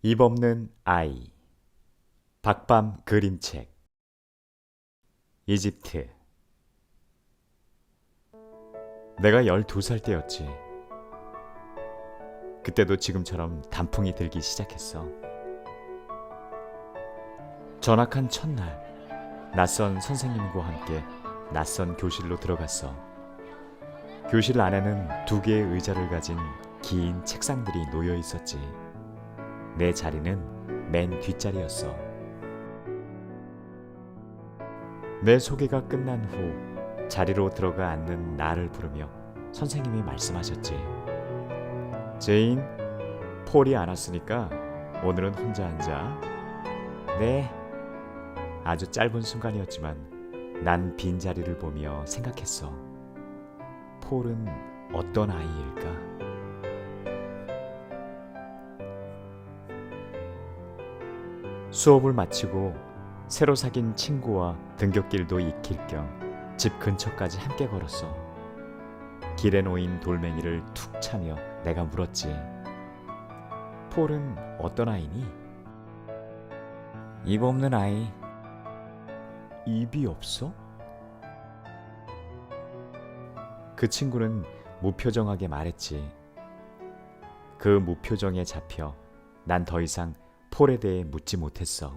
입 없는 아이. 박밤 그림책. 이집트. 내가 12살 때였지. 그때도 지금처럼 단풍이 들기 시작했어. 전학한 첫날, 낯선 선생님과 함께 낯선 교실로 들어갔어. 교실 안에는 2개의 의자를 가진 긴 책상들이 놓여 있었지. 내 자리는 맨 뒷자리였어. 내 소개가 끝난 후 자리로 들어가 앉는 나를 부르며 선생님이 말씀하셨지. 제인, 폴이 안 왔으니까 오늘은 혼자 앉아. 네. 아주 짧은 순간이었지만 난 빈자리를 보며 생각했어. 폴은 어떤 아이일까? 수업을 마치고 새로 사귄 친구와 등굣길도 익힐 겸 집 근처까지 함께 걸었어. 길에 놓인 돌멩이를 툭 차며 내가 물었지. 폴은 어떤 아이니? 입 없는 아이. 입이 없어? 그 친구는 무표정하게 말했지. 그 무표정에 잡혀 난 더 이상 폴에 대해 묻지 못했어.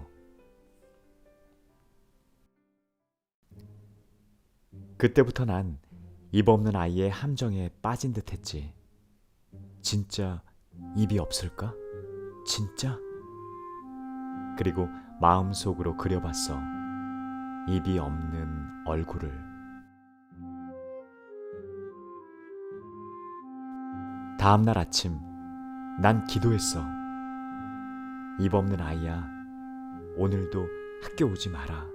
그때부터 난 입 없는 아이의 함정에 빠진 듯했지. 진짜 입이 없을까? 진짜? 그리고 마음속으로 그려봤어. 입이 없는 얼굴을. 다음날 아침 난 기도했어. 입 없는 아이야, 오늘도 학교 오지 마라.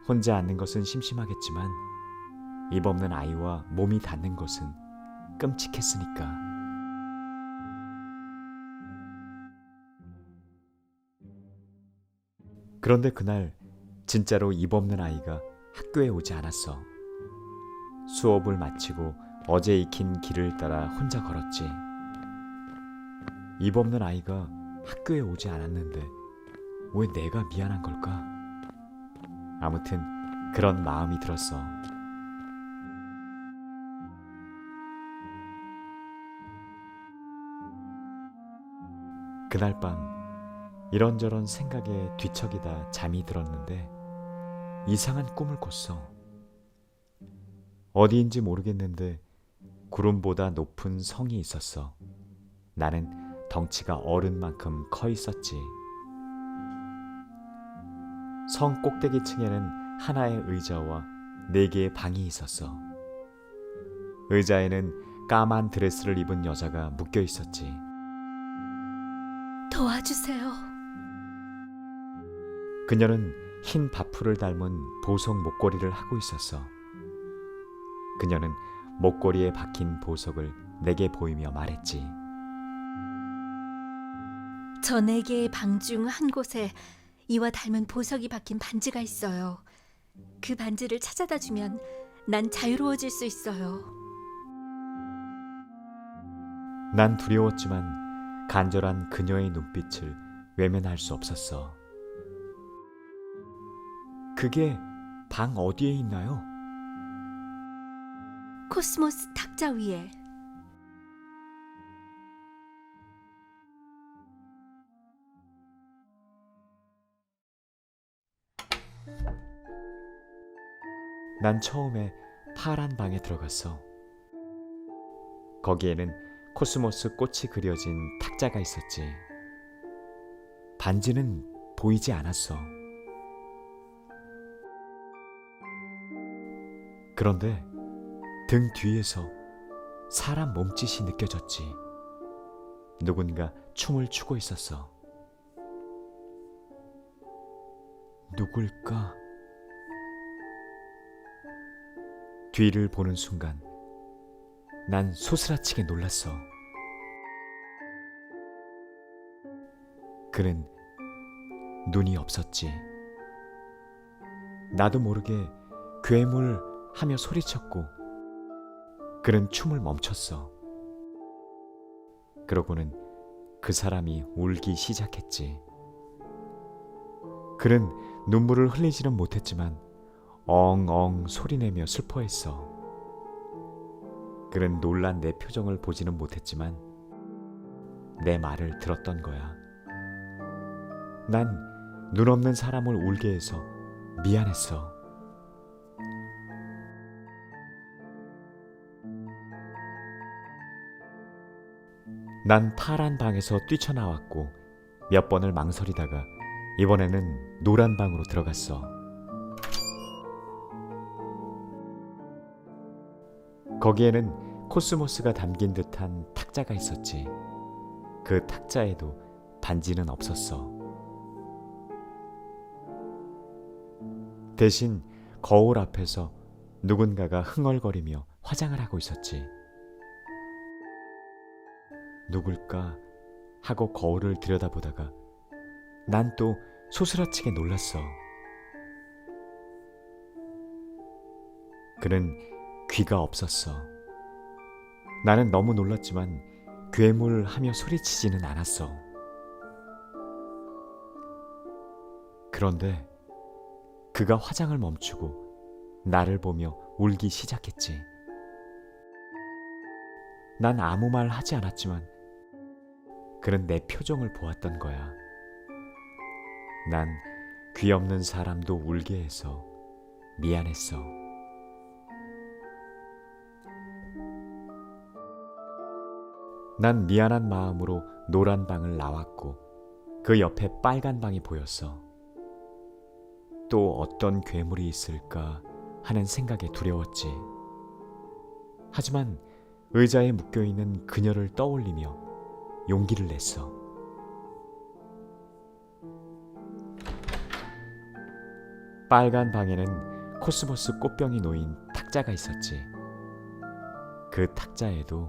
혼자 앉는 것은 심심하겠지만 입 없는 아이와 몸이 닿는 것은 끔찍했으니까. 그런데 그날 진짜로 입 없는 아이가 학교에 오지 않았어. 수업을 마치고 어제 익힌 길을 따라 혼자 걸었지. 입 없는 아이가 학교에 오지 않았는데 왜 내가 미안한 걸까? 아무튼 그런 마음이 들었어. 그날 밤 이런저런 생각에 뒤척이다 잠이 들었는데 이상한 꿈을 꿨어. 어디인지 모르겠는데 구름보다 높은 성이 있었어. 나는 덩치가 어른만큼 커 있었지. 성 꼭대기층에는 하나의 의자와 4개의 방이 있었어. 의자에는 까만 드레스를 입은 여자가 묶여 있었지. 도와주세요. 그녀는 흰 바풀을 닮은 보석 목걸이를 하고 있었어. 그녀는 목걸이에 박힌 보석을 내게 보이며 말했지. 저 4개의 방 중 한 곳에 이와 닮은 보석이 박힌 반지가 있어요. 그 반지를 찾아다 주면 난 자유로워질 수 있어요. 난 두려웠지만 간절한 그녀의 눈빛을 외면할 수 없었어. 그게 방 어디에 있나요? 코스모스 탁자 위에. 난 처음에 파란 방에 들어갔어. 거기에는 코스모스 꽃이 그려진 탁자가 있었지. 반지는 보이지 않았어. 그런데 등 뒤에서 사람 몸짓이 느껴졌지. 누군가 춤을 추고 있었어. 누굴까? 뒤를 보는 순간 난 소스라치게 놀랐어. 그는 눈이 없었지. 나도 모르게 괴물 하며 소리쳤고 그는 춤을 멈췄어. 그러고는 그 사람이 울기 시작했지. 그는 눈물을 흘리지는 못했지만 엉엉 소리내며 슬퍼했어. 그는 놀란 내 표정을 보지는 못했지만 내 말을 들었던 거야. 난 눈 없는 사람을 울게 해서 미안했어. 난 파란 방에서 뛰쳐나왔고 몇 번을 망설이다가 이번에는 노란 방으로 들어갔어. 거기에는 코스모스가 담긴 듯한 탁자가 있었지. 그 탁자에도 반지는 없었어. 대신 거울 앞에서 누군가가 흥얼거리며 화장을 하고 있었지. 누굴까 하고 거울을 들여다보다가 난 또 소스라치게 놀랐어. 그는 귀가 없었어. 나는 너무 놀랐지만 괴물하며 소리치지는 않았어. 그런데 그가 화장을 멈추고 나를 보며 울기 시작했지. 난 아무 말 하지 않았지만 그는 내 표정을 보았던 거야. 난 귀 없는 사람도 울게 해서 미안했어. 난 미안한 마음으로 노란 방을 나왔고 그 옆에 빨간 방이 보였어. 또 어떤 괴물이 있을까 하는 생각에 두려웠지. 하지만 의자에 묶여있는 그녀를 떠올리며 용기를 냈어. 빨간 방에는 코스모스 꽃병이 놓인 탁자가 있었지. 그 탁자에도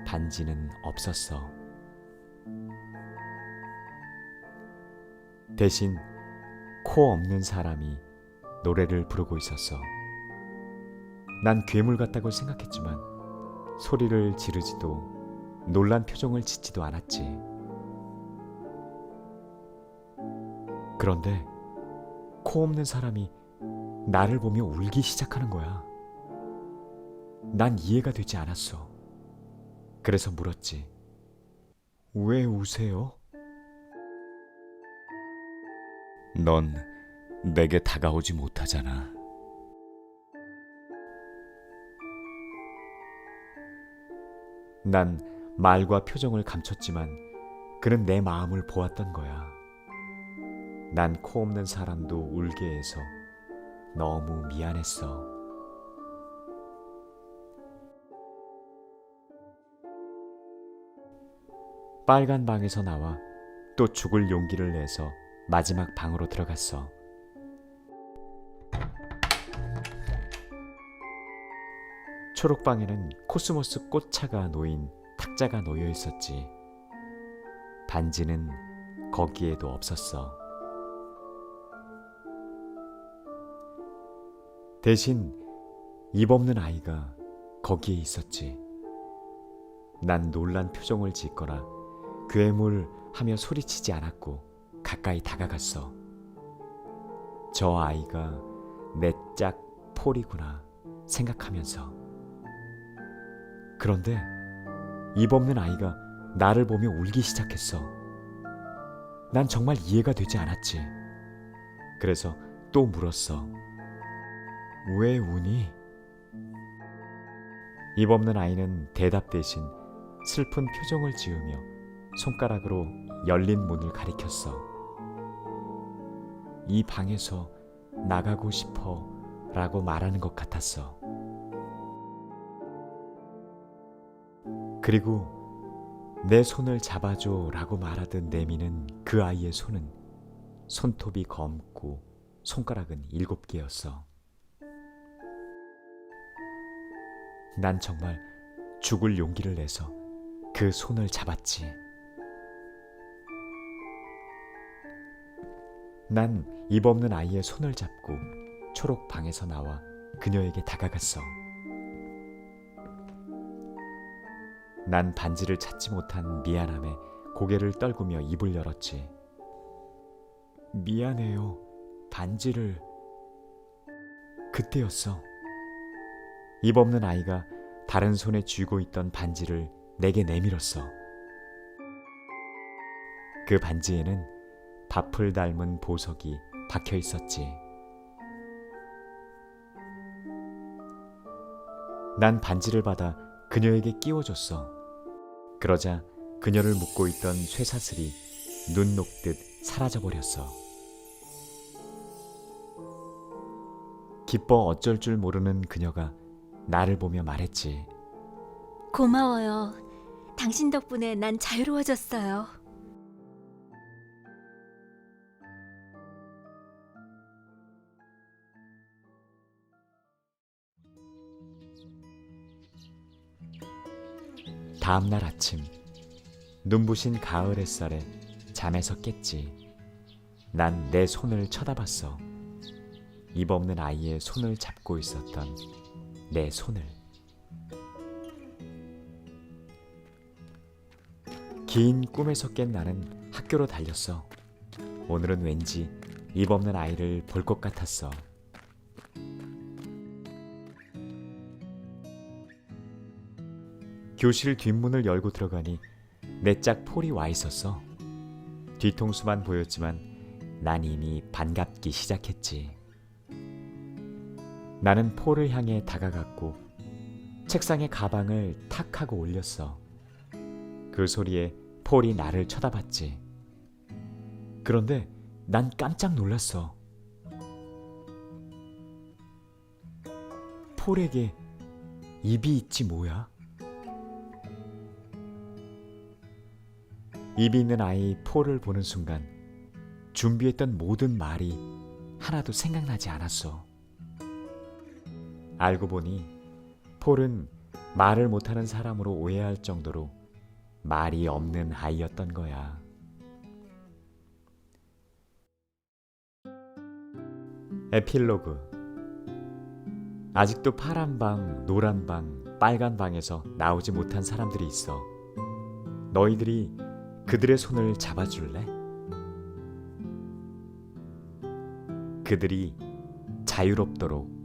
반지는 없었어. 대신 코 없는 사람이 노래를 부르고 있었어. 난 괴물 같다고 생각했지만 소리를 지르지도 놀란 표정을 짓지도 않았지. 그런데 코 없는 사람이 나를 보며 울기 시작하는 거야. 난 이해가 되지 않았어. 그래서 물었지. 왜 우세요? 넌 내게 다가오지 못하잖아. 난 말과 표정을 감췄지만 그는 내 마음을 보았던 거야. 난 코 없는 사람도 울게 해서 너무 미안했어. 빨간 방에서 나와 또 죽을 용기를 내서 마지막 방으로 들어갔어. 초록방에는 코스모스 꽃차가 놓인 탁자가 놓여 있었지. 반지는 거기에도 없었어. 대신 입 없는 아이가 거기에 있었지. 난 놀란 표정을 짓거나 괴물 하며 소리치지 않았고 가까이 다가갔어. 저 아이가 내 짝 폴이구나 생각하면서. 그런데 입 없는 아이가 나를 보며 울기 시작했어. 난 정말 이해가 되지 않았지. 그래서 또 물었어. 왜 우니? 입 없는 아이는 대답 대신 슬픈 표정을 지으며 손가락으로 열린 문을 가리켰어. 이 방에서 나가고 싶어 라고 말하는 것 같았어. 그리고 내 손을 잡아줘 라고 말하듯 내미는 그 아이의 손은 손톱이 검고 손가락은 7개였어. 난 정말 죽을 용기를 내서 그 손을 잡았지. 난 입 없는 아이의 손을 잡고 초록 방에서 나와 그녀에게 다가갔어. 난 반지를 찾지 못한 미안함에 고개를 떨구며 입을 열었지. 미안해요. 반지를... 그때였어. 입 없는 아이가 다른 손에 쥐고 있던 반지를 내게 내밀었어. 그 반지에는 밥을 닮은 보석이 박혀 있었지. 난 반지를 받아 그녀에게 끼워줬어. 그러자 그녀를 묶고 있던 쇠사슬이 눈 녹듯 사라져버렸어. 기뻐 어쩔 줄 모르는 그녀가 나를 보며 말했지. 고마워요. 당신 덕분에 난 자유로워졌어요. 다음 날 아침, 눈부신 가을 햇살에 잠에서 깼지. 난 내 손을 쳐다봤어. 입 없는 아이의 손을 잡고 있었던 내 손을. 긴 꿈에서 깬 나는 학교로 달렸어. 오늘은 왠지 입 없는 아이를 볼 것 같았어. 교실 뒷문을 열고 들어가니 내 짝 폴이 와 있었어. 뒤통수만 보였지만 난 이미 반갑기 시작했지. 나는 폴을 향해 다가갔고 책상에 가방을 탁 하고 올렸어. 그 소리에 폴이 나를 쳐다봤지. 그런데 난 깜짝 놀랐어. 폴에게 입이 있지 뭐야? 입이 있는 아이 폴을 보는 순간 준비했던 모든 말이 하나도 생각나지 않았어. 알고 보니 폴은 말을 못하는 사람으로 오해할 정도로 말이 없는 아이였던 거야. 에필로그. 아직도 파란 방, 노란 방, 빨간 방에서 나오지 못한 사람들이 있어. 너희들이 그들의 손을 잡아줄래? 그들이 자유롭도록